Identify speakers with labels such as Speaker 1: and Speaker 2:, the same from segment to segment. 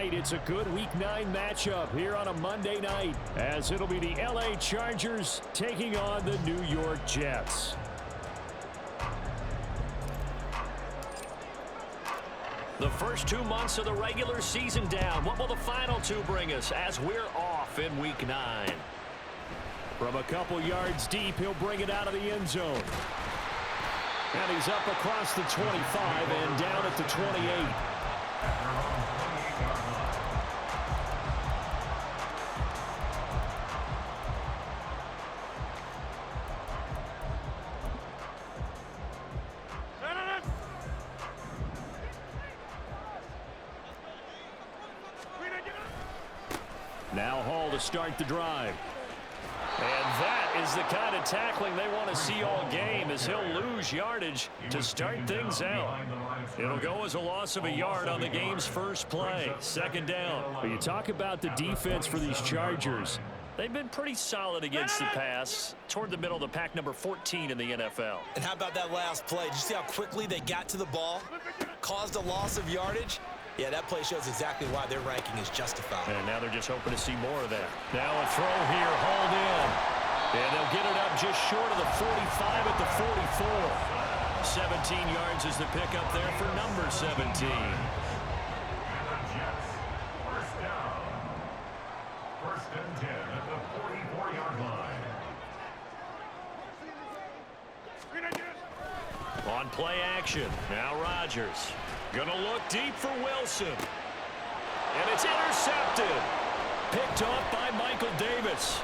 Speaker 1: tonight. It's a good Week 9 matchup here on a Monday night, as it'll be the LA Chargers taking on the New York Jets.
Speaker 2: The first 2 months of the regular season down. What will the final 2 bring us as we're off in Week 9?
Speaker 1: From a couple yards deep, he'll bring it out of the end zone. And he's up across the 25 and down at the 28. Now Hall to start the drive. And that is the kind of tackling they want to see all game, as he'll lose yardage to start things out. It'll go as a loss of a yard on the game's first play. Second down. But you talk about the defense for these Chargers.
Speaker 2: They've been pretty solid against the pass, toward the middle of the pack, number 14 in the NFL.
Speaker 3: And how about that last play? Did you see how quickly they got to the ball? Caused a loss of yardage? Yeah, that play shows exactly why their ranking is justified.
Speaker 1: And now they're just hoping to see more of that. Now a throw here, hauled in. And they'll get it up just short of the 45 at the 44. 17 yards is the pickup there for number 17.
Speaker 4: First and 10 at the 44-yard line.
Speaker 1: On play action, now Rodgers. Gonna look deep for Wilson. And it's intercepted. Picked off by Michael Davis.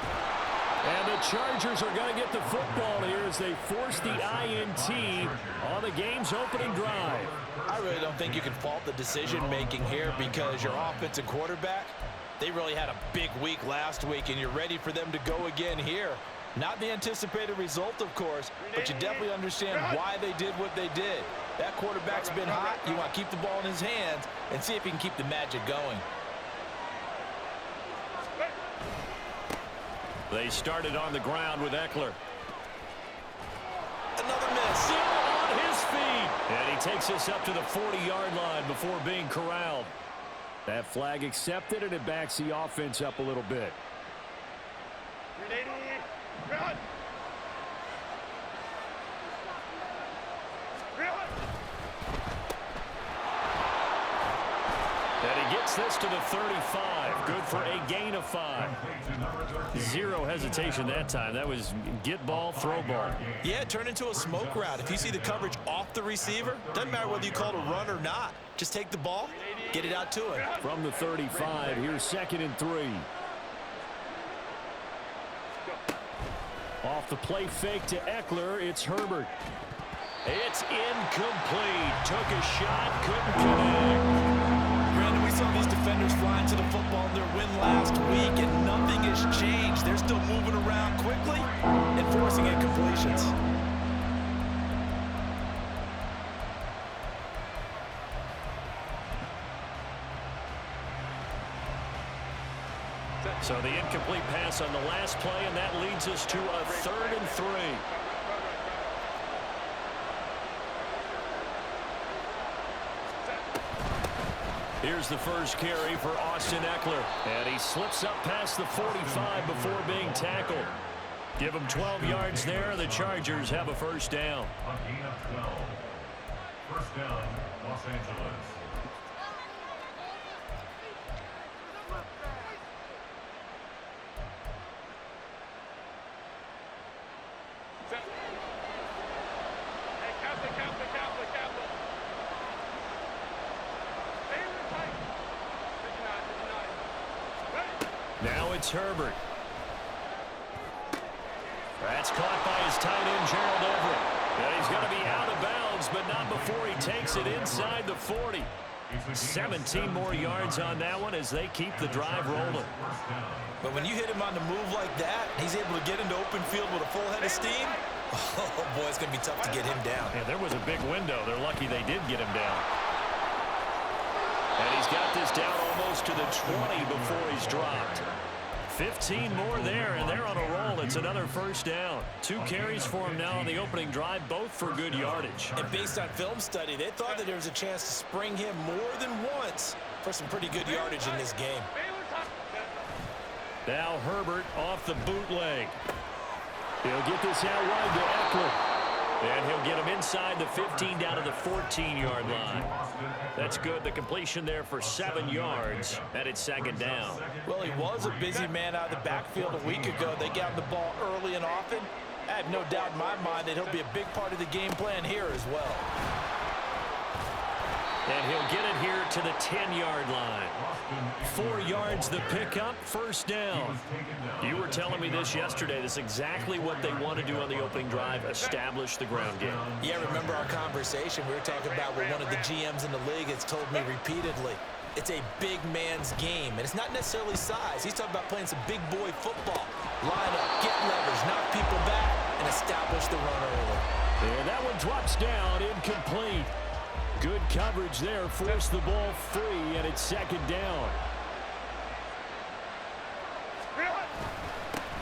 Speaker 1: And the Chargers are going to get the football here as they force the INT on the game's opening drive.
Speaker 3: I really don't think you can fault the decision-making here, because your offensive quarterback, they really had a big week last week, and you're ready for them to go again here. Not the anticipated result, of course, but you definitely understand why they did what they did. That quarterback's been hot. You want to keep the ball in his hands and see if he can keep the magic going.
Speaker 1: They started on the ground with Eckler.
Speaker 3: Another miss.
Speaker 1: Still on his feet. And he takes us up to the 40-yard line before being corralled. That flag accepted, and it backs the offense up a little bit. And he gets this to the 35. Good for a gain of 5. Zero hesitation that time. That was get ball, throw ball.
Speaker 3: Yeah, it turned into a smoke route. If you see the coverage off the receiver, doesn't matter whether you call it a run or not. Just take the ball, get it out to him.
Speaker 1: From the 35, here's 2nd and 3. Off the play fake to Eckler, it's Herbert. It's incomplete. Took a shot, couldn't connect.
Speaker 3: Brandon, we saw these defenders flying to the football in their win last week, and nothing has changed. They're still moving around quickly and forcing incompletions.
Speaker 1: So the incomplete pass on the last play, and that leads us to a 3rd and 3. Here's the first carry for Austin Eckler. And he slips up past the 45 before being tackled. Give him 12 yards there. The Chargers have a first down.
Speaker 4: A gain of 12. First down, Los Angeles.
Speaker 1: Now it's Herbert. That's caught by his tight end, Gerald Everett. And he's going to be out of bounds, but not before he takes it inside the 40. 17 more yards on that one as they keep the drive rolling.
Speaker 3: But when you hit him on the move like that, he's able to get into open field with a full head of steam. Oh, boy, it's going to be tough to get him down.
Speaker 1: Yeah, there was a big window. They're lucky they did get him down. And he's got this down almost to the 20 before he's dropped. 15 more there, and they're on a roll. It's another first down. 2 carries for him now on the opening drive, both for good yardage.
Speaker 3: And based on film study, they thought that there was a chance to spring him more than once. for some pretty good yardage in this game.
Speaker 1: Now Herbert off the bootleg. He'll get this out wide to Eckler. And he'll get him inside the 15 down to the 14-yard line. That's good. The completion there for 7 yards, and it's second down.
Speaker 3: Well, he was a busy man out of the backfield a week ago. They got him the ball early and often. I have no doubt in my mind that he'll be a big part of the game plan here as well.
Speaker 1: And he'll get it here to the 10-yard line. 4 yards the pickup, first down. You were telling me this yesterday. This is exactly what they want to do on the opening drive, establish the ground game.
Speaker 3: Yeah, remember our conversation. We were talking about what one of the GMs in the league has told me repeatedly. It's a big man's game, and it's not necessarily size. He's talking about playing some big boy football. Line up, get leverage, knock people back, and establish the run early.
Speaker 1: And that one drops down, incomplete. Good coverage there, forced the ball free, and it's second down.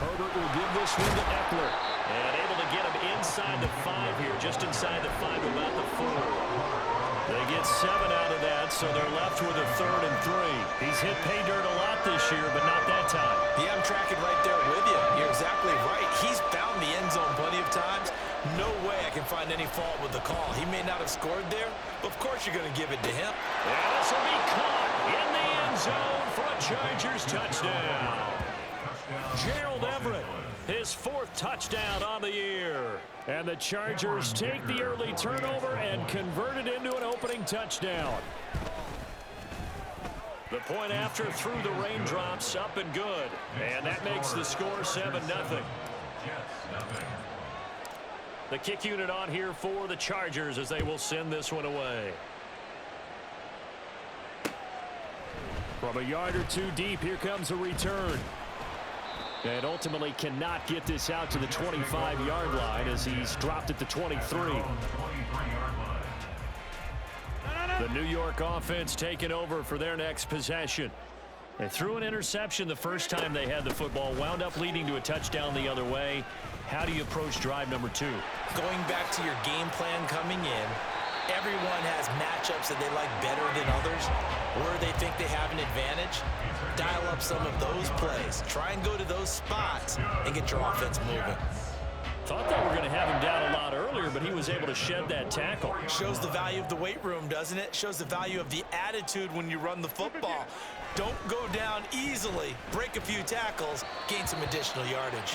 Speaker 1: Herbert will give this one to Eckler. And able to get him inside the 5 here, just inside the 5 to about the 4. They get 7 out of that, so they're left with a 3rd and 3. He's hit pay dirt a lot this year, but not that time.
Speaker 3: Yeah, I'm tracking right there with you. You're exactly right. He's found the end zone plenty of times. No way I can find any fault with the call. He may not have scored there, but of course you're going to give it to him.
Speaker 1: And this will be caught in the end zone for a Chargers touchdown. Gerald Everett, his 4th touchdown on the year. And the Chargers take the early turnover and convert it into an opening touchdown. The point after through the raindrops, up and good. And that makes the score 7-0. The kick unit on here for the Chargers as they will send this one away. From a yard or 2 deep, here comes a return. And ultimately cannot get this out to the 25-yard line as he's dropped at the 23. The New York offense taking over for their next possession. They threw an interception the first time they had the football, wound up leading to a touchdown the other way. How do you approach drive number 2?
Speaker 3: Going back to your game plan coming in, everyone has matchups that they like better than others, where they think they have an advantage. Dial up some of those plays. Try and go to those spots and get your offense moving.
Speaker 1: Thought they were going to have him down a lot earlier, but he was able to shed that tackle.
Speaker 3: Shows the value of the weight room, doesn't it? Shows the value of the attitude when you run the football. Don't go down easily. Break a few tackles. Gain some additional yardage.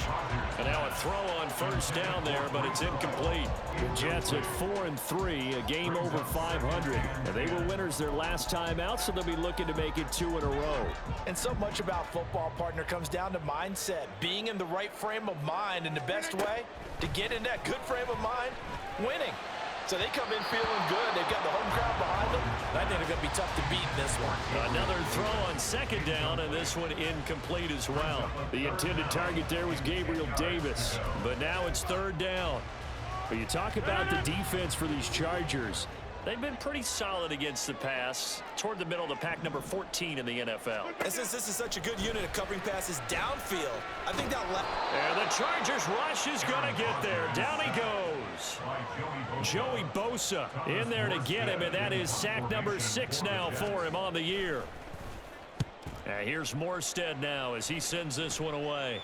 Speaker 1: And now a throw on first down there, but it's incomplete. The Jets at 4-3, a game over 500. And they were winners their last time out, so they'll be looking to make it 2 in a row.
Speaker 3: And so much about football, partner, comes down to mindset. Being in the right frame of mind, and the best way to get in that good frame of mind, winning. So they come in feeling good. They've got the home crowd behind them. I think they're going to be tough to beat in this one.
Speaker 1: Another throw on second down, and this one incomplete as well. The intended target there was Gabriel Davis, but now it's 3rd down. But you talk about the defense for these Chargers. They've been pretty solid against the pass, toward the middle of the pack, number 14 in the NFL.
Speaker 3: And since this is such a good unit of covering passes downfield, I think that...
Speaker 1: And the Chargers rush is going to get there. Down he goes. Joey Bosa in there to get him, and that is sack number 6 now for him on the year. And here's Morstead now as he sends this one away.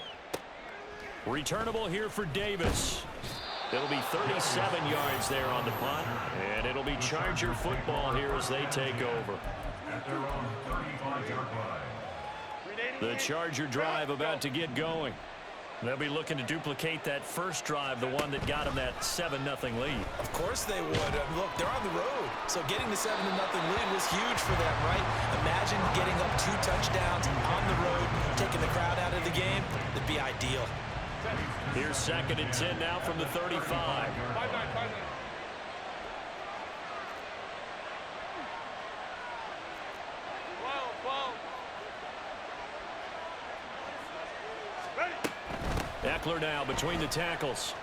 Speaker 1: Returnable here for Davis. It'll be 37 yards there on the punt, and it'll be Charger football here as they take over. The Charger drive about to get going. They'll be looking to duplicate that first drive, the one that got them that 7-0 lead.
Speaker 3: Of course they would. Look, they're on the road, so getting the 7-0 lead was huge for them, right? Imagine getting up 2 touchdowns on the road, taking the crowd out of the game. It'd be ideal.
Speaker 1: Here's 2nd and 10 now from the 35. Eckler now between the tackles.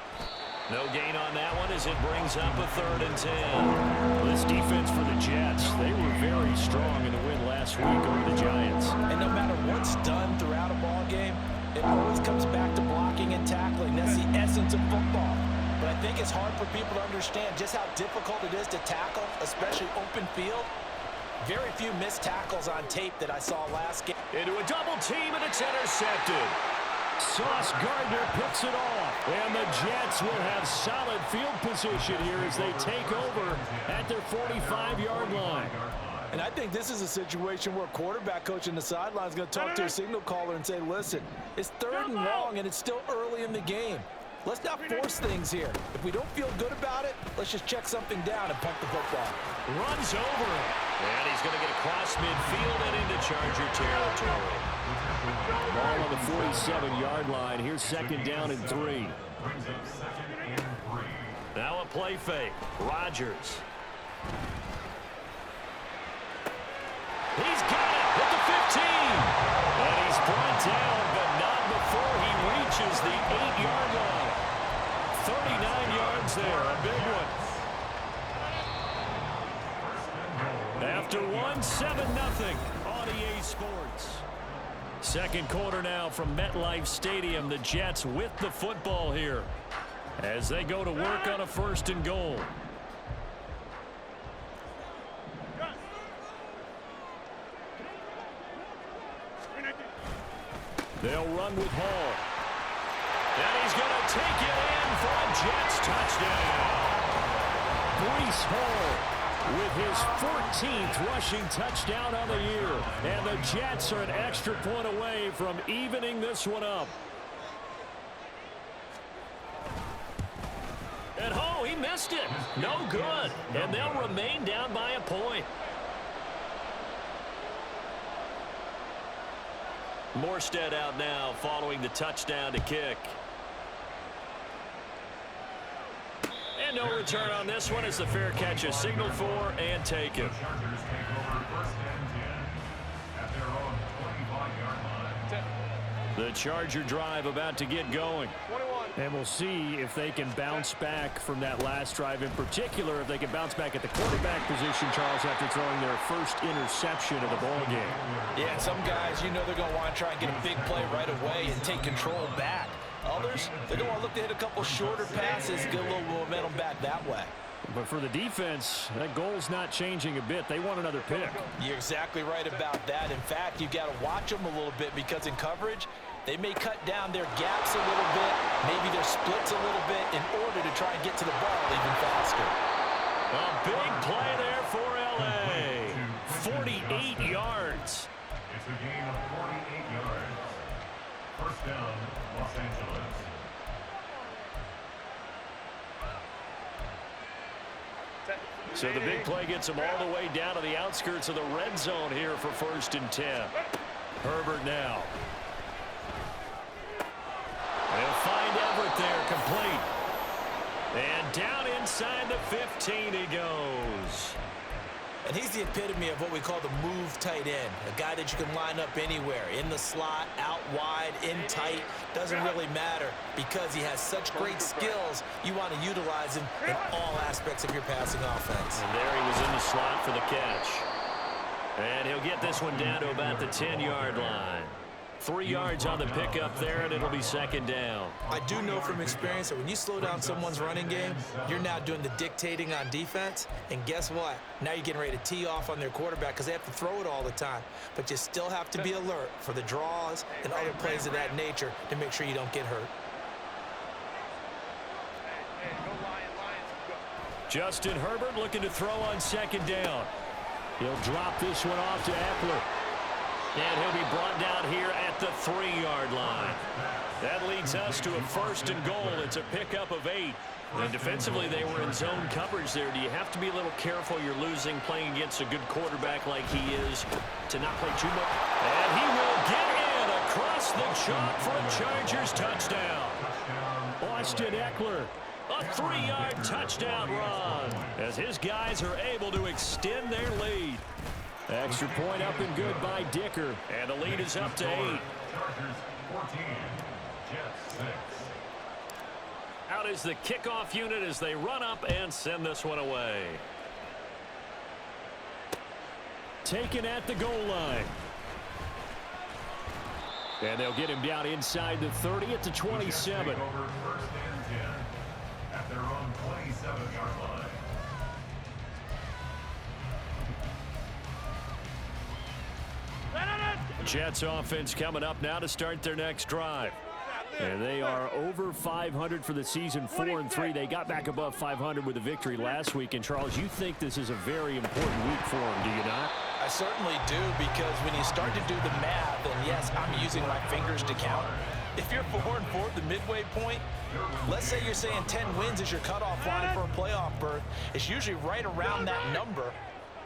Speaker 1: No gain on that one as it brings up a 3rd and 10. This defense for the Jets, they were very strong in the win last week over the Giants.
Speaker 3: And no matter what's done throughout a ball game, it always comes back to blocking and tackling. That's the essence of football. But I think it's hard for people to understand just how difficult it is to tackle, especially open field. Very few missed tackles on tape that I saw last game.
Speaker 2: Into a double team, and it's intercepted.
Speaker 1: Sauce Gardner picks it off. And the Jets will have solid field position here as they take over at their 45-yard line.
Speaker 3: And I think this is a situation where quarterback coach in the sideline is going to talk to a signal caller and say, listen, it's 3rd and long, and it's still early in the game. Let's not force things here. If we don't feel good about it, let's just check something down and punt the football.
Speaker 2: Runs over him. And he's going to get across midfield and into Charger territory.
Speaker 1: Ball on the 47-yard line. Here's 2nd down and 3.
Speaker 2: Now a play fake. Rodgers. He's got it at the 15. And he's brought down, but not before he reaches the 8-yard line. 39 yards there, a big one. After 1, 7-0 on EA Sports. Second quarter now from MetLife Stadium. The Jets with the football here as they go to work on a 1st and goal. They'll run with Hall. And he's going to take it in for a Jets touchdown.
Speaker 1: Breece Hall with his 14th rushing touchdown on the year. And the Jets are an extra point away from evening this one up.
Speaker 2: And oh, he missed it. No good. And they'll remain down by a point. Morstead out now following the touchdown to kick. And no return on this one as the fair catch is signaled for and taken. The Charger drive about to get going.
Speaker 1: And we'll see if they can bounce back from that last drive. In particular, if they can bounce back at the quarterback position, Charles, after throwing their first interception of the ball game.
Speaker 3: Yeah, and some guys, you know they're going to want to try and get a big play right away and take control back. Others, they're going to look to hit a couple shorter passes, get a little momentum back that way.
Speaker 1: But for the defense, that goal's not changing a bit. They want another pick.
Speaker 3: You're exactly right about that. In fact, you've got to watch them a little bit because in coverage, they may cut down their gaps a little bit, maybe their splits a little bit in order to try and get to the ball even faster.
Speaker 2: A big play there for L.A. 48 yards.
Speaker 4: It's a gain of 48 yards. 1st down, Los Angeles.
Speaker 2: So the big play gets them all the way down to the outskirts of the red zone here for 1st and 10. Herbert now. They'll find Everett there, complete. And down inside the 15 he goes.
Speaker 3: And he's the epitome of what we call the move tight end, a guy that you can line up anywhere, in the slot, out wide, in tight, doesn't really matter because he has such great skills. You want to utilize him in all aspects of your passing offense.
Speaker 2: And there he was in the slot for the catch. And he'll get this one down to about the 10-yard line. 3 yards on the pickup there, and it'll be 2nd down.
Speaker 3: I do know from experience that when you slow down someone's running game, you're now doing the dictating on defense. And guess what? Now you're getting ready to tee off on their quarterback because they have to throw it all the time. But you still have to be alert for the draws and other plays of that nature to make sure you don't get hurt.
Speaker 1: Justin Herbert looking to throw on 2nd down. He'll drop this one off to Eckler.
Speaker 2: And he'll be brought down here at the 3-yard line. That leads us to a 1st and goal. It's a pickup of 8. And defensively, they were in zone coverage there. Do you have to be a little careful? You're losing playing against a good quarterback like he is to not play too much. And he will get in across the chalk for a Chargers touchdown.
Speaker 1: Austin Eckler.
Speaker 2: A 3-yard touchdown run as his guys are able to extend their lead.
Speaker 1: Extra point up and good by Dicker.
Speaker 2: And the lead is up to 8.
Speaker 4: Chargers 14, Jets 6.
Speaker 2: Out is the kickoff unit as they run up and send this one away.
Speaker 1: Taken at the goal line. And they'll get him down inside the 30 at the 27.
Speaker 4: Over 1st and 10 at their own 27-yard line.
Speaker 1: Jets offense coming up now to start their next drive. And they are over 500 for the season, 4-3. They got back above 500 with a victory last week. And, Charles, you think this is a very important week for them, do you not?
Speaker 3: I certainly do, because when you start to do the math, and yes, I'm using my fingers to count. If you're 4-4 at the midway point, let's say you're saying 10 wins is your cutoff line for a playoff berth. It's usually right around that number.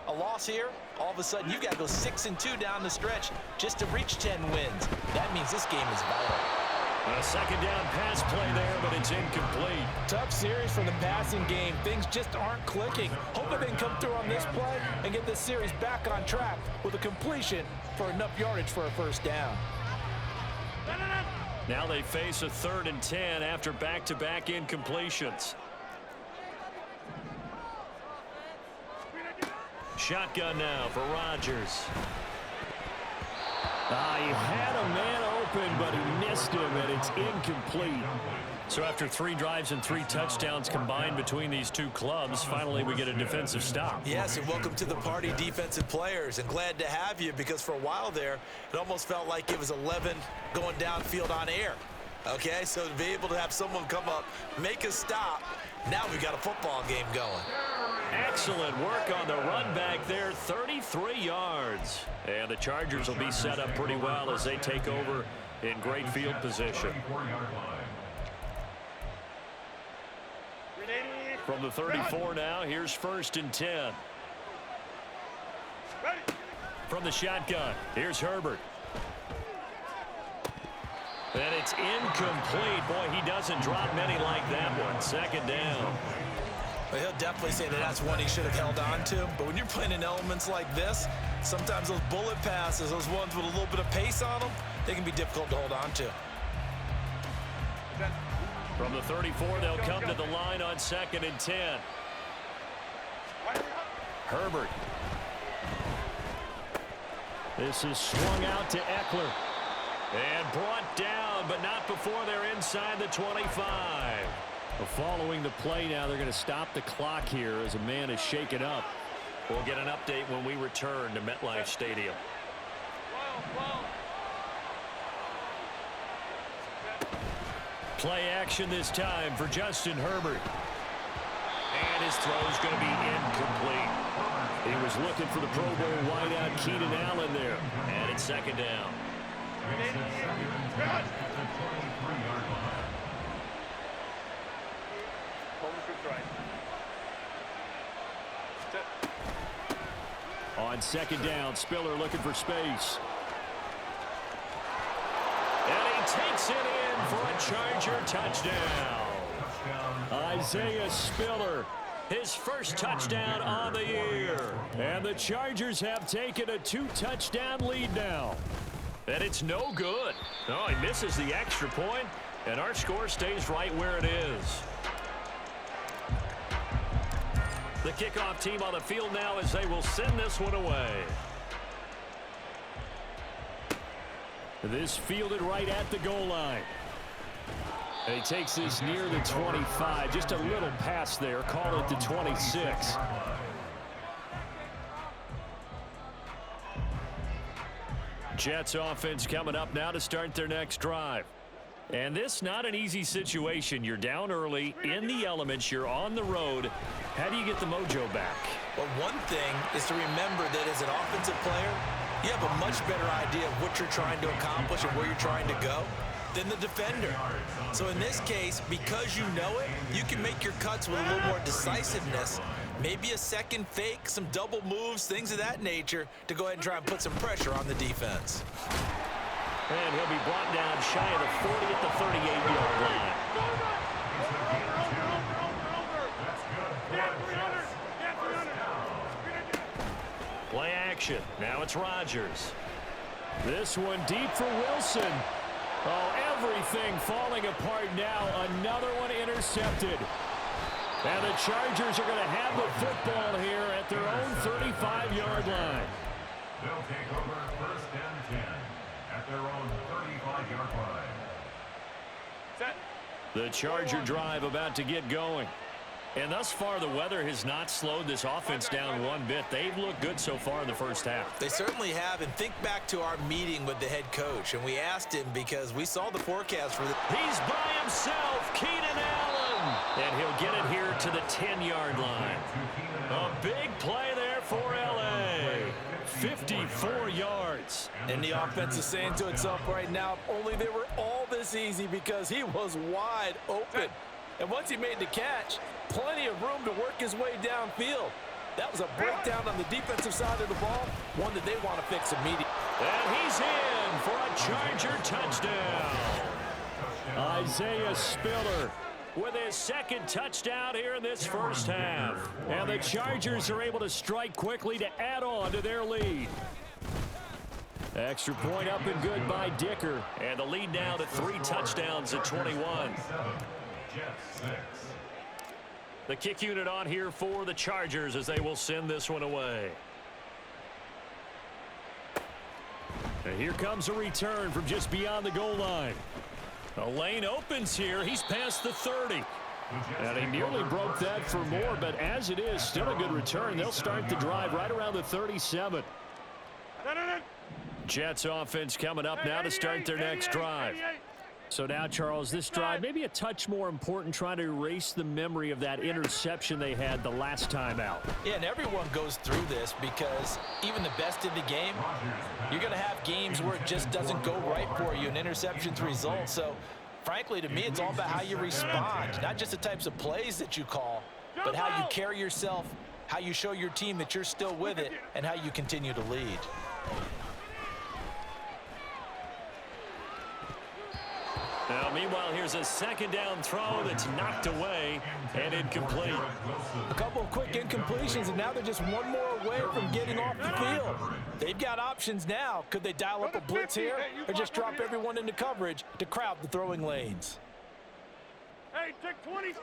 Speaker 3: A loss here, all of a sudden you've got to go 6-2 down the stretch just to reach 10 wins. That means this game is vital.
Speaker 1: A second down pass play there, but it's incomplete.
Speaker 3: Tough series for the passing game. Things just aren't clicking. Hoping they can come through on this play and get this series back on track with a completion for enough yardage for a first down.
Speaker 1: Now they face a 3rd and 10 after back-to-back incompletions. Shotgun now for Rodgers. He had a man open, but he missed him, and it's incomplete. So after 3 drives and 3 touchdowns combined between these two clubs, finally we get a defensive stop.
Speaker 3: Yes, and welcome to the party, defensive players, and glad to have you, because for a while there, it almost felt like it was 11 going downfield on air. Okay, so to be able to have someone come up, make a stop, now we've got a football game going.
Speaker 1: Excellent work on the run back there, 33 yards. And the Chargers will be set up pretty well as they take over in great field position. From the 34 now, here's 1st and 10. From the shotgun, here's Herbert. And it's incomplete. Boy, he doesn't drop many like that one. 2nd down.
Speaker 3: Well, he'll definitely say that that's one he should have held on to. But when you're playing in elements like this, sometimes those bullet passes, those ones with a little bit of pace on them, they can be difficult to hold on to.
Speaker 1: From the 34, they'll come to the line on 2nd and 10. Herbert. This is swung out to Eckler. And brought down, but not before they're inside the 25. Following the play now, they're going to stop the clock here as a man is shaken up. We'll get an update when we return to MetLife Stadium. Play action this time for Justin Herbert. And his throw is going to be incomplete. He was looking for the Pro Bowl wideout Keenan Allen there. And it's 2nd down. On 2nd down, Spiller looking for space. And he takes it in for a Charger touchdown. Isaiah Spiller, his first touchdown on the year. And the Chargers have taken a 2-touchdown lead now. And it's no good. No, he misses the extra point, and our score stays right where it is. The kickoff team on the field now as they will send this one away. This fielded right at the goal line. And he takes this near the 25. Just a little pass there. Call it the 26. Jets offense coming up now to start their next drive. And this not an easy situation. You're down early, in the elements, you're on the road. How do you get the mojo back?
Speaker 3: Well, one thing is to remember that as an offensive player, you have a much better idea of what you're trying to accomplish and where you're trying to go than the defender. So in this case, because you know it, you can make your cuts with a little more decisiveness. Maybe a second fake, some double moves, things of that nature to go ahead and try and put some pressure on the defense.
Speaker 1: And he'll be brought down shy of the 40 at the 38-yard line. Play action. Now it's Rodgers. This one deep for Wilson. Oh, everything falling apart now. Another one intercepted. And the Chargers are going to have the football here at their own 35-yard line.
Speaker 4: They'll take over 1st and 10 at their own 35-yard line.
Speaker 1: The Charger drive about to get going.
Speaker 2: And thus far, the weather has not slowed this offense down one bit. They've looked good so far in the first half.
Speaker 3: They certainly have. And think back to our meeting with the head coach. And we asked him because we saw the forecast for the...
Speaker 2: He's by himself, Keenan Allen. And he'll get it here to the 10-yard line. A big play there for L.A. 54 yards.
Speaker 3: And the offense is saying to itself right now, if only they were all this easy, because he was wide open. And once he made the catch, plenty of room to work his way downfield. That was a breakdown on the defensive side of the ball, one that they want to fix immediately.
Speaker 2: And he's in for a Charger touchdown. Isaiah Spiller with his second touchdown here in this first half. And the Chargers are able to strike quickly to add on to their lead. Extra point up and good by Dicker. And the lead now to 3 touchdowns at 21. The kick unit on here for the Chargers as they will send this one away. And here comes a return from just beyond the goal line. A lane opens here. He's past the 30. And he nearly broke that for more, but as it is, still a good return. They'll start the drive right around the 37. Jets offense coming up now to start their next drive. So now, Charles, this drive maybe a touch more important, trying to erase the memory of that interception they had the last time out.
Speaker 3: Yeah, and everyone goes through this because even the best in the game, you're going to have games where it just doesn't go right for you, and interceptions result. So, frankly, to me, it's all about how you respond, not just the types of plays that you call, but how you carry yourself, how you show your team that you're still with it, and how you continue to lead.
Speaker 2: Now, meanwhile, here's a second down throw that's knocked away and incomplete.
Speaker 3: A couple of quick incompletions, and now they're just one more away from getting off the field. They've got options now. Could they dial up a blitz here or just drop everyone into coverage to crowd the throwing lanes?
Speaker 5: Hey, take 26.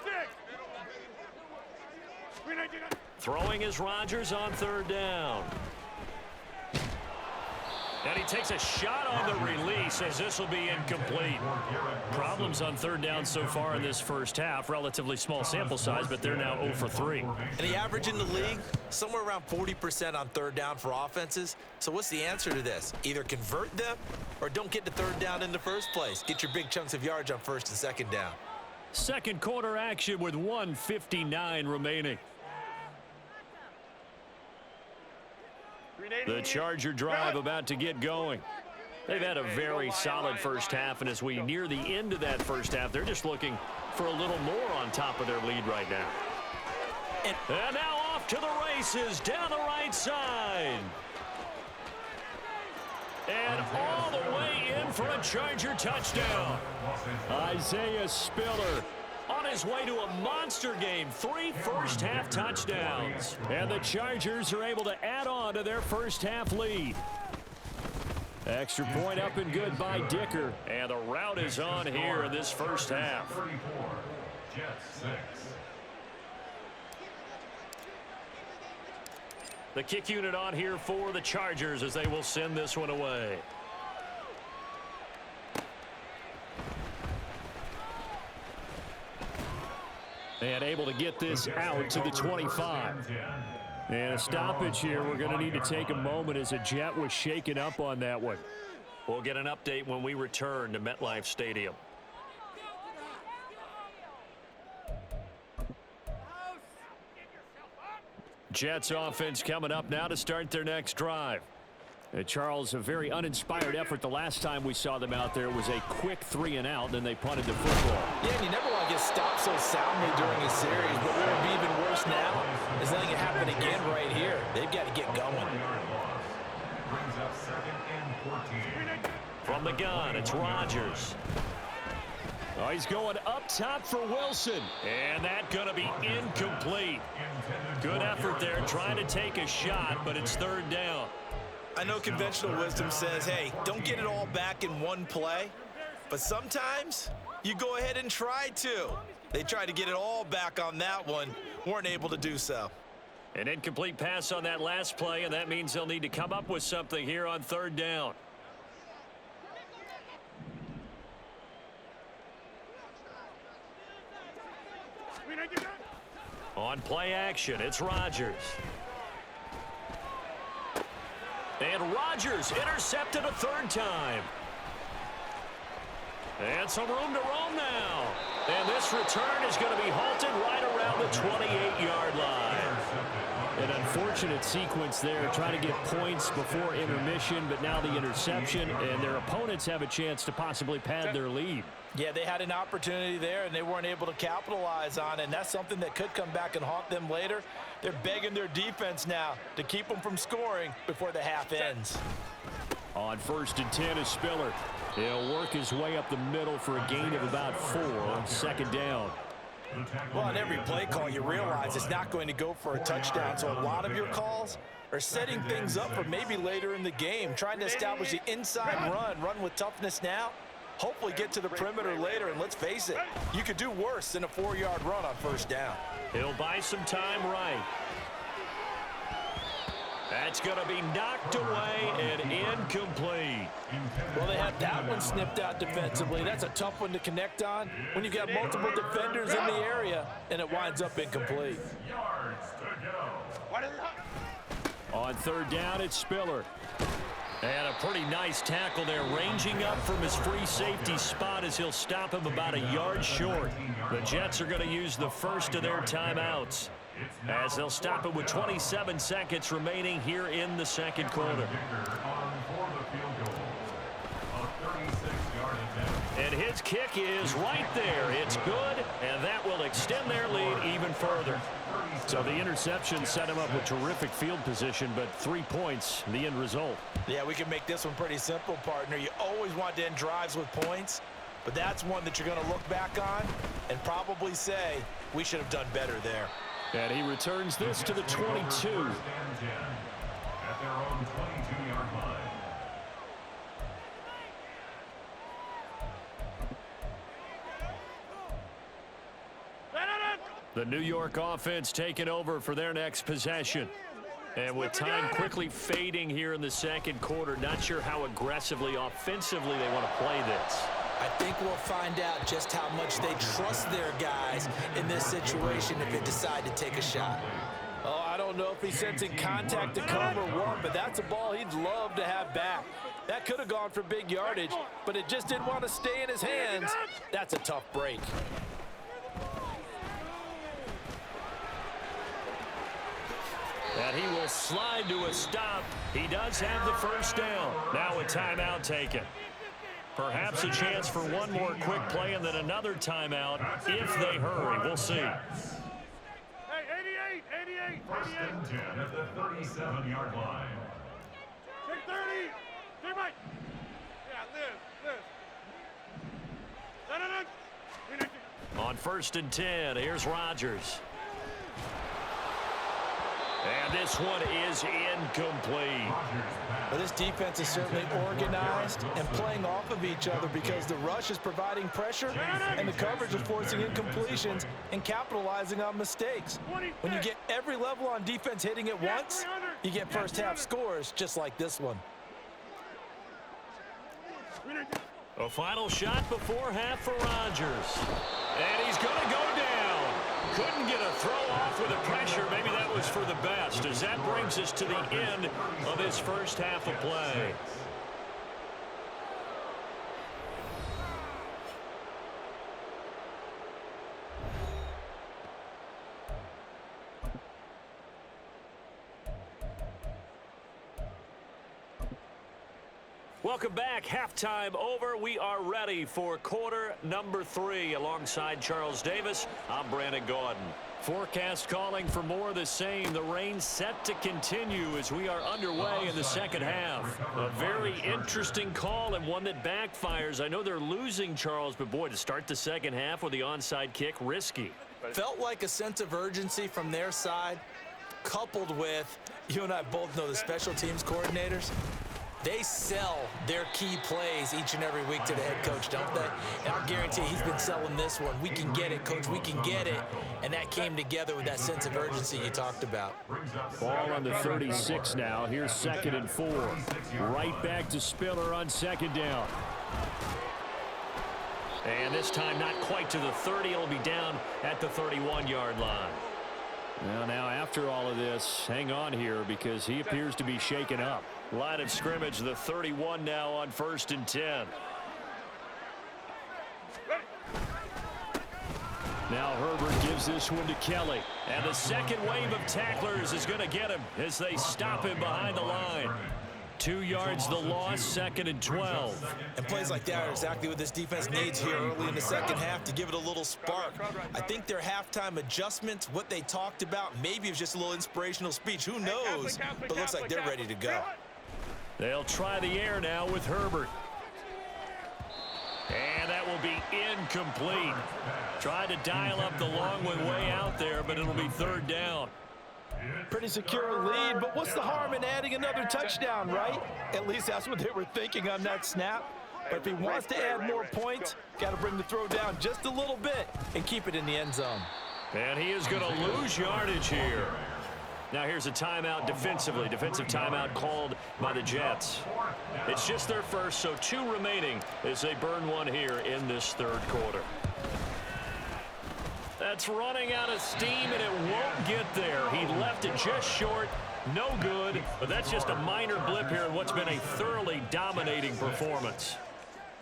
Speaker 2: Throwing is Rodgers on third down. And he takes a shot on the release as this will be incomplete. Problems on third down so far in this first half. Relatively small sample size, but they're now 0 for 3.
Speaker 3: And the average in the league, somewhere around 40% on third down for offenses. So what's the answer to this? Either convert them or don't get to third down in the first place. Get your big chunks of yards on first and second down.
Speaker 2: Second quarter action with 1:59 remaining. The Charger drive about to get going. They've had a very solid first half, and as we near the end of that first half, they're just looking for a little more on top of their lead right now. And now off to the races down the right side. And all the way in for a Charger touchdown. Isaiah Spiller on his way to a monster game. 3 first-half touchdowns. And the Chargers are able to add on to their first-half lead. Extra point up and good by Dicker. And the route is on here in this first half.
Speaker 4: 34, Jets 6.
Speaker 2: The kick unit on here for the Chargers as they will send this one away. And able to get this out to the 25. And a stoppage here. We're going to need to take a moment as a Jet was shaken up on that one. We'll get an update when we return to MetLife Stadium. Jets offense coming up now to start their next drive. Charles, a very uninspired effort the last time we saw them out there was a quick 3 and out, then they punted the football.
Speaker 3: Yeah, and you never want to get stopped so soundly during a series, but what would be even worse now is letting it happen again right here. They've got to get going.
Speaker 4: Brings up 2nd and 14.
Speaker 2: From the gun, it's Rodgers. Oh, he's going up top for Wilson. And that's going to be incomplete. Good effort there trying to take a shot, but it's third down.
Speaker 3: I know conventional wisdom says, hey, don't get it all back in one play. But sometimes you go ahead and try to. They tried to get it all back on that one. Weren't able to do so.
Speaker 2: An incomplete pass on that last play, and that means they'll need to come up with something here on third down. play action. It's Rodgers. And Rodgers intercepted a third time. And some room to roam now. And this return is going to be halted right around the 28-yard line. An unfortunate sequence there, trying to get points before intermission, but now the interception, and their opponents have a chance to possibly pad their lead.
Speaker 3: Yeah, they had an opportunity there, and they weren't able to capitalize on it, and that's something that could come back and haunt them later. They're begging their defense now to keep them from scoring before the half ends.
Speaker 2: On 1st and 10 is Spiller. He'll work his way up the middle for a gain of about 4 on 2nd down.
Speaker 3: Well, on every play call, you realize it's not going to go for a touchdown, so a lot of your calls are setting things up for maybe later in the game, trying to establish the inside run with toughness now, hopefully get to the perimeter later, and let's face it, you could do worse than a 4-yard run on 1st down.
Speaker 2: He'll buy some time right. That's going to be knocked away and incomplete.
Speaker 3: Well, they had that one snipped out defensively. That's a tough one to connect on when you've got multiple defenders in the area, and it winds up incomplete.
Speaker 2: On 3rd down, it's Spiller. And a pretty nice tackle there, ranging up from his free safety spot as he'll stop him about a yard short. The Jets are going to use the first of their timeouts, as they'll stop it with 27 seconds remaining here in the 2nd quarter. And his kick is right there. It's good, and that will extend their lead even further. So the interception set him up with terrific field position, but 3 points, the end result.
Speaker 3: Yeah, we can make this one pretty simple, partner. You always want to end drives with points, but that's one that you're going to look back on and probably say, we should have done better there.
Speaker 2: And he returns this to the 22.
Speaker 4: At their own 22-yard line.
Speaker 2: The New York offense taking over for their next possession. And with time quickly fading here in the 2nd quarter, not sure how aggressively, offensively they want to play this.
Speaker 3: I think we'll find out just how much they trust their guys in this situation if they decide to take a shot. Oh, I don't know if he's sensing contact to come or what, but that's a ball he'd love to have back. That could have gone for big yardage, but it just didn't want to stay in his hands. That's a tough break.
Speaker 2: And he will slide to a stop. He does have the 1st down. Now a timeout taken. Perhaps a chance for one more quick play and then another timeout if they hurry. We'll see.
Speaker 5: Hey, 88.
Speaker 4: 1st and 10 at the 37-yard line.
Speaker 5: Take 30. Take Mike. Yeah, Liz. No.
Speaker 2: On 1st and 10, here's Rodgers. And this one is incomplete.
Speaker 3: Well, this defense is certainly organized and playing off of each other because the rush is providing pressure and the coverage is forcing incompletions and capitalizing on mistakes. When you get every level on defense hitting at once, you get first half scores just like this one.
Speaker 2: A final shot before half for Rodgers. And he's going to go down. Couldn't get a throw off with the pressure. Maybe that was for the best, as that brings us to the end of his first half of play. Welcome back. Halftime over. We are ready for quarter number 3. Alongside Charles Davis, I'm Brandon Gordon. Forecast calling for more of the same. The rain set to continue as we are underway in the 2nd half. A very interesting call and one that backfires. I know they're losing, Charles, but boy, to start the 2nd half with the onside kick, risky.
Speaker 3: Felt like a sense of urgency from their side, coupled with, you and I both know the special teams coordinators. They sell their key plays each and every week to the head coach, don't they? And I'll guarantee he's been selling this one. We can get it, coach. We can get it. And that came together with that sense of urgency you talked about.
Speaker 2: Ball on the 36 now. Here's 2nd and 4. Right back to Spiller on 2nd down. And this time not quite to the 30. It'll be down at the 31-yard line.
Speaker 1: Well, now after all of this, hang on here because he appears to be shaken up.
Speaker 2: Line of scrimmage, the 31 now on 1st and 10.
Speaker 1: Now Herbert gives this one to Kelly.
Speaker 2: And the second wave of tacklers is going to get him as they stop him behind the line. 2 yards the loss, 2nd and 12.
Speaker 3: And plays like that are exactly what this defense needs here early in the second half to give it a little spark. I think their halftime adjustments, what they talked about, maybe it was just a little inspirational speech. Who knows? But it looks like they're ready to go.
Speaker 2: They'll try the air now with Herbert. And that will be incomplete. Tried to dial up the long one way out there, but it'll be 3rd down.
Speaker 3: Pretty secure lead, but what's the harm in adding another touchdown, right? At least that's what they were thinking on that snap. But if he wants to add more points, got to bring the throw down just a little bit and keep it in the end zone.
Speaker 2: And he is going to lose yardage here. Now here's a timeout defensively. Defensive timeout called by the Jets. It's just their first, so 2 remaining as they burn one here in this 3rd quarter. That's running out of steam, and it won't get there. He left it just short. No good, but that's just a minor blip here in what's been a thoroughly dominating performance.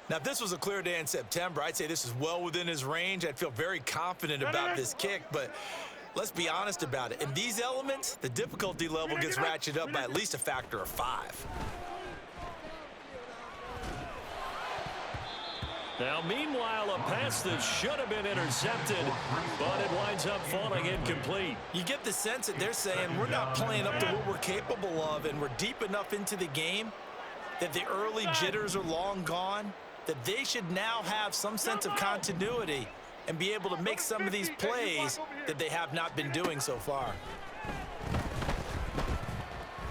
Speaker 3: Now, if this was a clear day in September, I'd say this is well within his range. I'd feel very confident about this kick, but let's be honest about it. In these elements, the difficulty level gets ratcheted up by at least a factor of 5.
Speaker 2: Now, meanwhile, a pass that should have been intercepted, but it winds up falling incomplete.
Speaker 3: You get the sense that they're saying we're not playing up to what we're capable of, and we're deep enough into the game that the early jitters are long gone, that they should now have some sense of continuity and be able to make some of these plays that they have not been doing so far.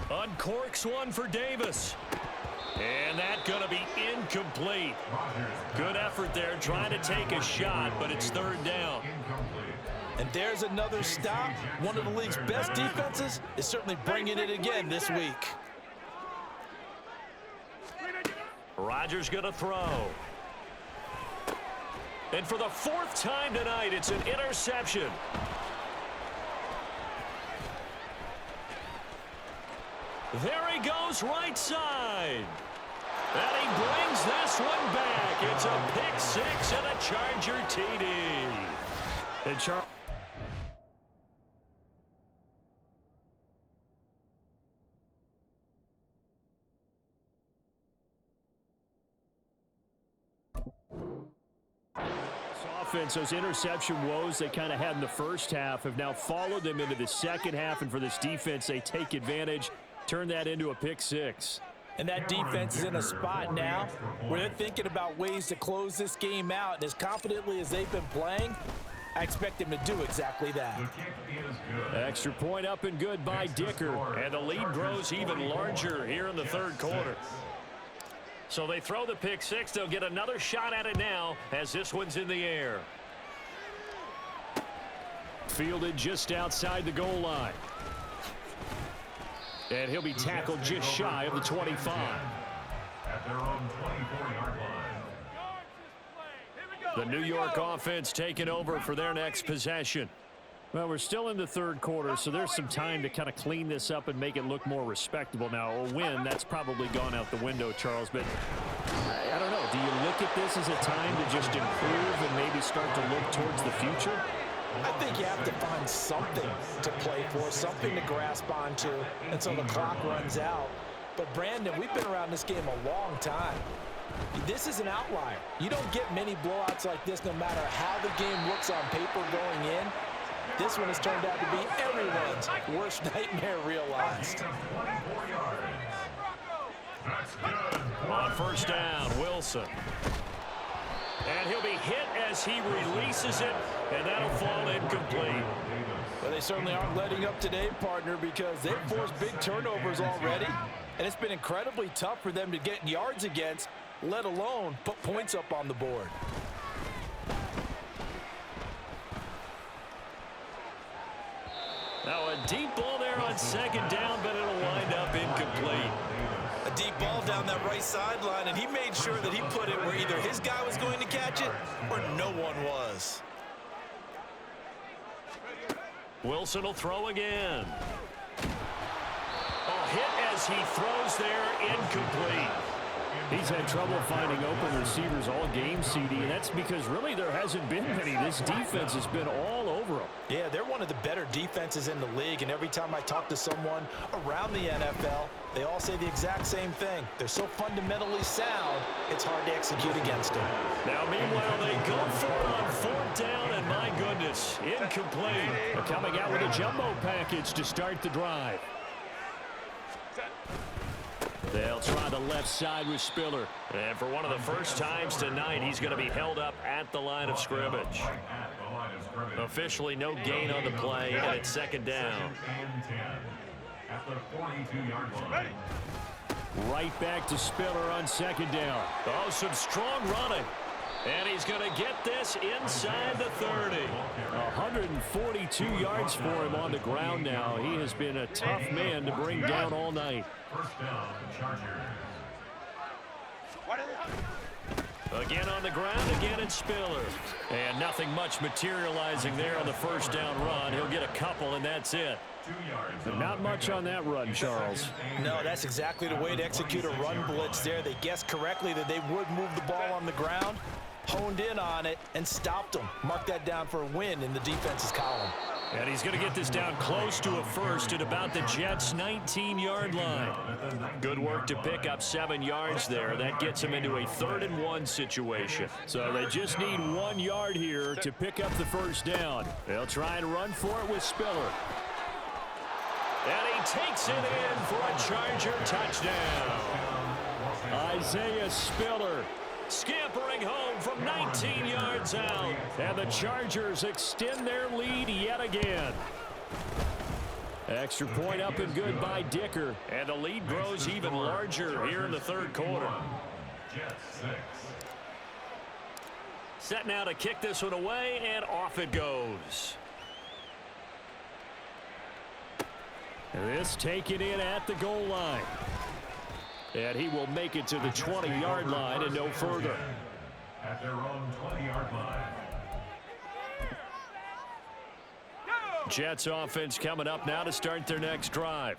Speaker 2: Uncorks one for Davis. And that's going to be incomplete. Good effort there, trying to take a shot, but it's 3rd down.
Speaker 3: And there's another stop. One of the league's best defenses is certainly bringing it again this week.
Speaker 2: Rodgers going to throw. And for the 4th time tonight, it's an interception. There he goes, right side. And he brings this one back. It's a pick 6 and a Charger TD.
Speaker 1: And offense, those interception woes they kind of had in the first half have now followed them into the second half, and for this defense, they take advantage, turn that into a pick 6.
Speaker 3: And that defense is in a spot now where they're thinking about ways to close this game out. And as confidently as they've been playing, I expect them to do exactly that.
Speaker 1: Extra point up and good by Dicker.
Speaker 2: And the lead grows even larger here in the 3rd quarter. So they throw the pick 6. They'll get another shot at it now as this one's in the air.
Speaker 1: Fielded just outside the goal line. And he'll be tackled just shy of the 25.
Speaker 4: At their own 24-yard line.
Speaker 1: The New York offense taking over for their next possession. Well, we're still in the 3rd quarter, so there's some time to kind of clean this up and make it look more respectable. Now, a win, that's probably gone out the window, Charles, but I don't know. Do you look at this as a time to just improve and maybe start to look towards the future?
Speaker 3: I think you have to find something to play for, something to grasp onto until the clock runs out. But, Brandon, we've been around this game a long time. This is an outlier. You don't get many blowouts like this no matter how the game looks on paper going in. This one has turned out to be everyone's worst nightmare realized.
Speaker 2: On 1st down, Wilson. And he'll be hit as he releases it, and that'll fall incomplete.
Speaker 3: Well, they certainly aren't letting up today, partner, because they've forced big turnovers already, and it's been incredibly tough for them to get yards against, let alone put points up on the board.
Speaker 2: Now a deep ball there on 2nd down, but it'll wind up incomplete.
Speaker 3: A deep ball down that right sideline, and he made sure that he put it where either his guy was going to catch it or no one was.
Speaker 2: Wilson will throw again. Oh, hit as he throws there, incomplete.
Speaker 1: He's had trouble finding open receivers all game, CD, and that's because really there hasn't been many. This defense has been all over them.
Speaker 3: Yeah, they're one of the better defenses in the league, and every time I talk to someone around the NFL, they all say the exact same thing. They're so fundamentally sound, it's hard to execute against them.
Speaker 2: Now, meanwhile, they go for it on 4th down, and my goodness, incomplete.
Speaker 1: They're coming out with a jumbo package to start the drive. They'll try the left side with Spiller.
Speaker 2: And for one of the first times tonight, he's going to be held up at the line of scrimmage. Officially no gain on the play, and it's 2nd down.
Speaker 4: At the 42-yard line.
Speaker 1: Right back to Spiller on 2nd down.
Speaker 2: Oh, some strong running. And he's going to get this inside the 30.
Speaker 1: 142 yards for him on the ground now. He has been a tough man to bring down all night.
Speaker 4: First down, Chargers.
Speaker 2: Again on the ground, again it's Spiller. And nothing much materializing there on the first down run. He'll get a couple, and that's it.
Speaker 4: 2 yards.
Speaker 1: But not much on that run, Charles.
Speaker 3: No, that's exactly the way to execute a run blitz there. They guessed correctly that they would move the ball on the ground, honed in on it, and stopped them. Mark that down for a win in the defense's column.
Speaker 2: And he's going to get this down close to a first at about the Jets' 19-yard line. Good work to pick up 7 yards there. That gets him into a 3rd and 1 situation.
Speaker 1: So they just need 1 yard here to pick up the first down. They'll try and run for it with Spiller.
Speaker 2: And he takes it in for a Charger touchdown.
Speaker 1: Isaiah Spiller
Speaker 2: scampering home from 19 yards out.
Speaker 1: And the Chargers extend their lead yet again. Extra point up and good by Dicker.
Speaker 2: And the lead grows even larger here in the 3rd quarter.
Speaker 4: Jets 6.
Speaker 2: Set now to kick this one away, and off it goes.
Speaker 1: This taken in at the goal line. And he will make it to the 20-yard line and no further.
Speaker 4: At their own 20-yard line.
Speaker 1: Jets offense coming up now to start their next drive.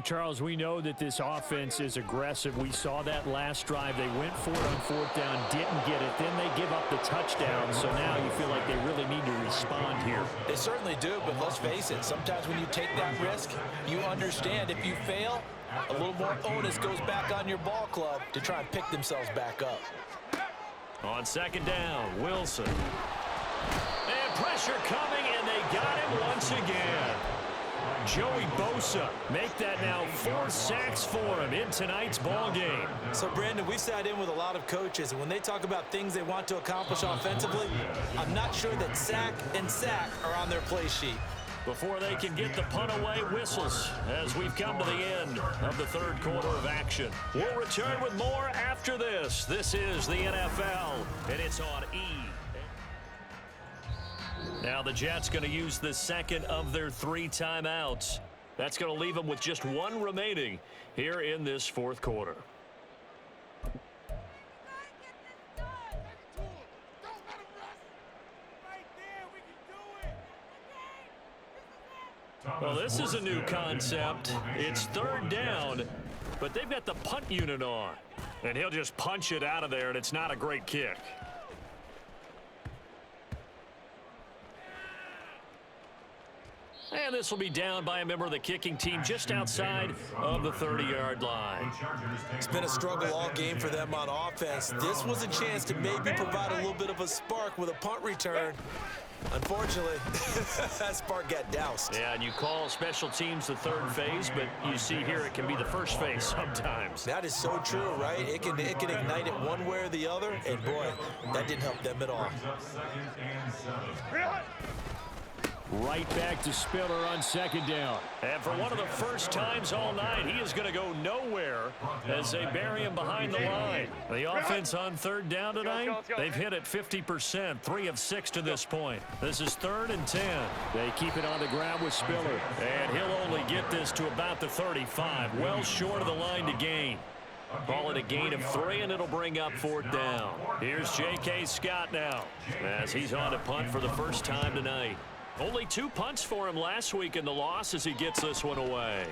Speaker 1: Charles, we know that this offense is aggressive. We saw that last drive. They went for it on 4th down, didn't get it. Then they give up the touchdown. So now you feel like they really need to respond here.
Speaker 3: They certainly do, but let's face it. Sometimes when you take that risk, you understand if you fail, a little more onus goes back on your ball club to try and pick themselves back up.
Speaker 2: On 2nd down, Wilson. And pressure coming, and they got him once again. Joey Bosa make that now 4 sacks for him in tonight's ball game.
Speaker 3: So, Brandon, we sat in with a lot of coaches, and when they talk about things they want to accomplish offensively, I'm not sure that sack and sack are on their play sheet.
Speaker 2: Before they can get the punt away, whistles as we've come to the end of the 3rd quarter of action. We'll return with more after this. This is the NFL, and it's on E. Now the Jets going to use the 2nd of their 3 timeouts. That's going to leave them with just 1 remaining here in this 4th quarter. Well, this is a new concept. It's 3rd down, but they've got the punt unit on. And he'll just punch it out of there, and it's not a great kick. And this will be down by a member of the kicking team just outside of the 30-yard line.
Speaker 3: It's been a struggle all game for them on offense. This was a chance to maybe provide a little bit of a spark with a punt return. Unfortunately, that spark got doused.
Speaker 2: Yeah, and you call special teams the 3rd phase, but you see here it can be the 1st phase sometimes.
Speaker 3: That is so true, right? It can ignite it one way or the other, and boy, that didn't help them at all.
Speaker 1: Right back to Spiller on 2nd down.
Speaker 2: And for one of the first times all night, he is going to go nowhere as they bury him behind the line. The offense on 3rd down tonight, they've hit it 50%, 3 of 6 to this point. This is 3rd and 10.
Speaker 1: They keep it on the ground with Spiller.
Speaker 2: And he'll only get this to about the 35, well short of the line to gain. Call it a gain of 3, and it'll bring up 4th down. Here's J.K. Scott now as he's on to punt for the first time tonight. Only 2 punts for him last week in the loss as he gets this one away.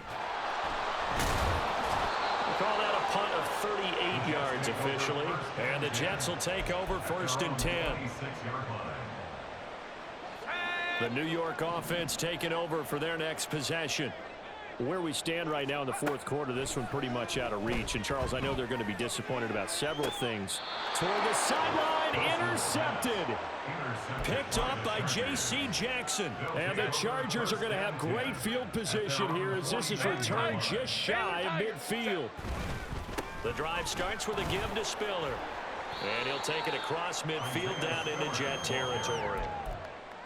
Speaker 2: We'll call that a punt of 38 yards officially. And the Jets will take over 1st and 10. The New York offense taking over for their next possession. Where we stand right now in the 4th quarter, this one pretty much out of reach. And, Charles, I know they're going to be disappointed about several things. Toward the sideline, intercepted. Picked up by J.C. Jackson. And the Chargers are going to have great field position here as this is returned just shy of midfield. The drive starts with a give to Spiller. And he'll take it across midfield down into Jet territory.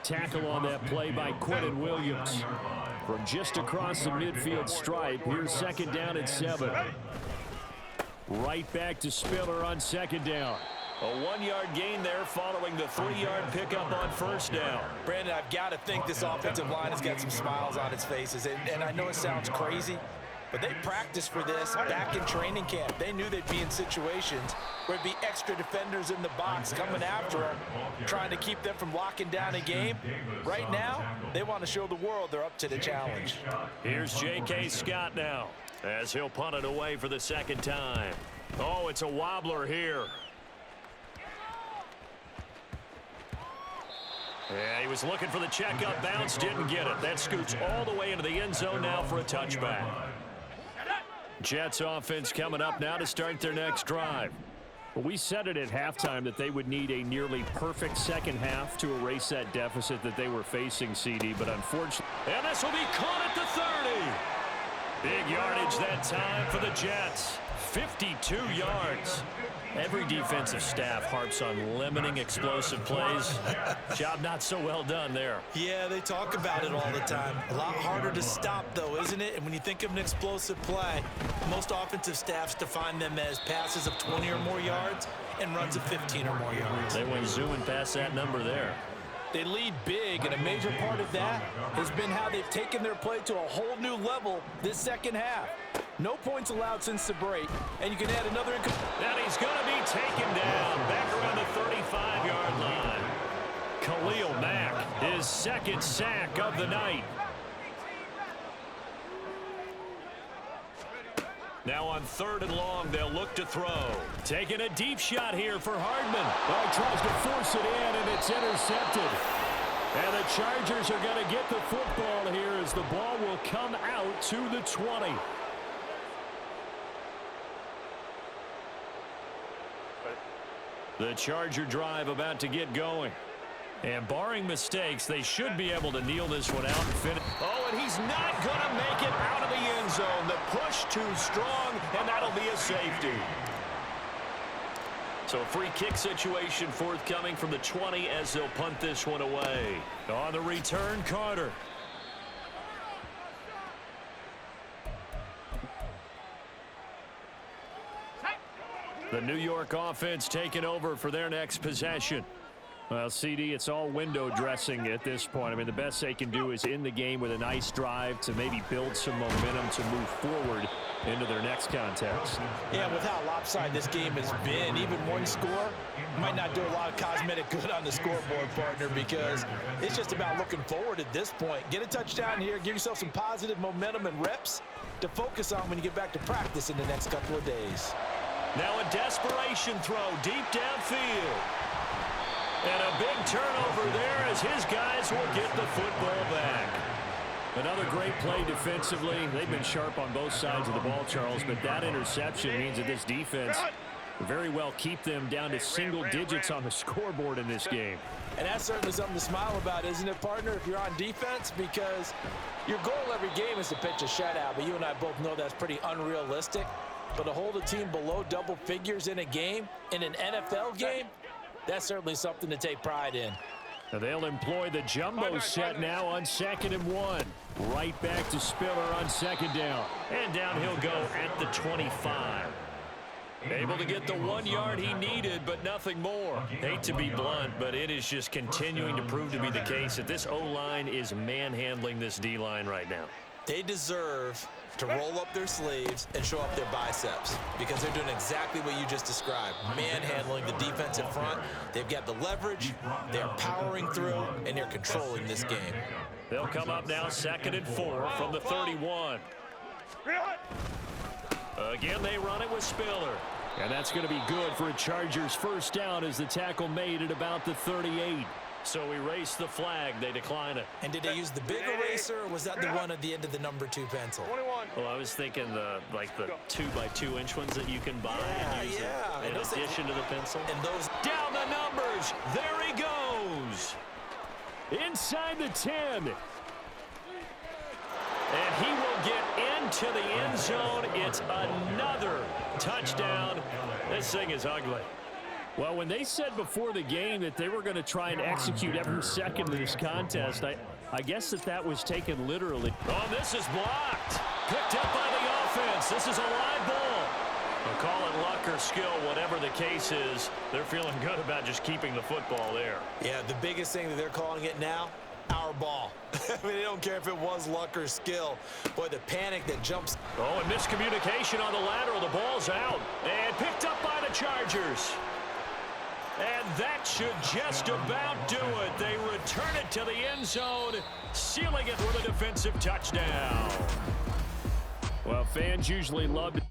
Speaker 2: Tackle on that play by Quentin Williams. From just across the midfield stripe, here's 2nd down and 7. Right back to Spiller on 2nd down. A 1-yard gain there following the 3-yard pickup on 1st down.
Speaker 3: Brandon, I've got to think this offensive line has got some smiles on its faces. And I know it sounds crazy, but they practiced for this back in training camp. They knew they'd be in situations where there'd be extra defenders in the box coming after them, trying to keep them from locking down a game. Right now, they want to show the world they're up to the challenge.
Speaker 2: Here's J.K. Scott now as he'll punt it away for the 2nd time. Oh, it's a wobbler here. Yeah, he was looking for the checkup bounce, didn't get it. That scoots all the way into the end zone now for a touchback. Jets offense coming up now to start their next drive. Well, we said it at halftime that they would need a nearly perfect second half to erase that deficit that they were facing, CD, but unfortunately... And this will be caught at the 30. Big yardage that time for the Jets. 52 yards. Every defensive staff harps on limiting explosive plays. Job not so well done there.
Speaker 3: Yeah, they talk about it all the time. A lot harder to stop, though, isn't it? And when you think of an explosive play, most offensive staffs define them as passes of 20 or more yards and runs of 15 or more yards.
Speaker 2: They went zooming past that number there.
Speaker 3: They lead big, and a major part of that has been how they've taken their play to a whole new level this second half. No points allowed since the break, and you can add another... And
Speaker 2: he's going to be taken down back around the 35-yard line. Khalil Mack, his 2nd sack of the night. Now on 3rd and long, they'll look to throw. Taking a deep shot here for Hardman.
Speaker 1: Well, he tries to force it in, and it's intercepted. And the Chargers are going to get the football here as the ball will come out to the 20.
Speaker 2: The Charger drive about to get going. And barring mistakes, they should be able to kneel this one out and finish. Oh, and he's not going to make it out of the end zone. The push too strong, and that'll be a safety. So a free kick situation forthcoming from the 20 as they'll punt this one away. On the return, Carter. The New York offense taking over for their next possession. Well, CD, it's all window dressing at this point. I mean, the best they can do is in the game with a nice drive to maybe build some momentum to move forward into their next contest.
Speaker 3: Yeah, with how lopsided this game has been, even one score might not do a lot of cosmetic good on the scoreboard, partner, because it's just about looking forward at this point. Get a touchdown here, give yourself some positive momentum and reps to focus on when you get back to practice in the next couple of days.
Speaker 2: Now a desperation throw deep downfield. And a big turnover there as his guys will get the football back.
Speaker 1: Another great play defensively. They've been sharp on both sides of the ball, Charles, but that interception means that this defense very well keep them down to single digits on the scoreboard in this game.
Speaker 3: And that's certainly something to smile about, isn't it, partner, if you're on defense? Because your goal every game is to pitch a shutout, but you and I both know that's pretty unrealistic. But to hold a team below double figures in a game, in an NFL game, that's certainly something to take pride in.
Speaker 1: Now they'll employ the jumbo set now on 2nd and 1. Right back to Spiller on 2nd down.
Speaker 2: And down he'll go at the 25. Able to get the 1 yard he needed, but nothing more. Hate to be blunt, but it is just continuing to prove to be the case that this O-line is manhandling this D-line right now.
Speaker 3: They deserve to roll up their sleeves and show up their biceps because they're doing exactly what you just described, manhandling the defensive front. They've got the leverage, they're powering through, and they're controlling this game.
Speaker 2: They'll come up now 2nd and 4 from the 31. Again, they run it with Spiller. And that's going to be good for a Chargers first down as the tackle made at about the 38. So erase the flag. They decline it.
Speaker 3: And did they use the big eraser, or was that the one at the end of the number 2 pencil?
Speaker 5: 21.
Speaker 2: Well, I was thinking the 2x2-inch ones that you can buy and use in addition to the pencil.
Speaker 3: And those
Speaker 2: down the numbers. There he goes. Inside the 10. And he will get into the end zone. It's another touchdown. This thing is ugly. Well, when they said before the game that they were going to try and execute every second of this contest, I guess that was taken literally. Oh, this is blocked. Picked up by the offense. This is a live ball. They'll call it luck or skill, whatever the case is. They're feeling good about just keeping the football there.
Speaker 3: Yeah, the biggest thing that they're calling it now, our ball. I mean, they don't care if it was luck or skill. Boy, the panic that jumps.
Speaker 2: Oh, and miscommunication on the lateral. The ball's out. And picked up by the Chargers. And that should just about do it. They return it to the end zone, sealing it with a defensive touchdown. Well, fans usually love to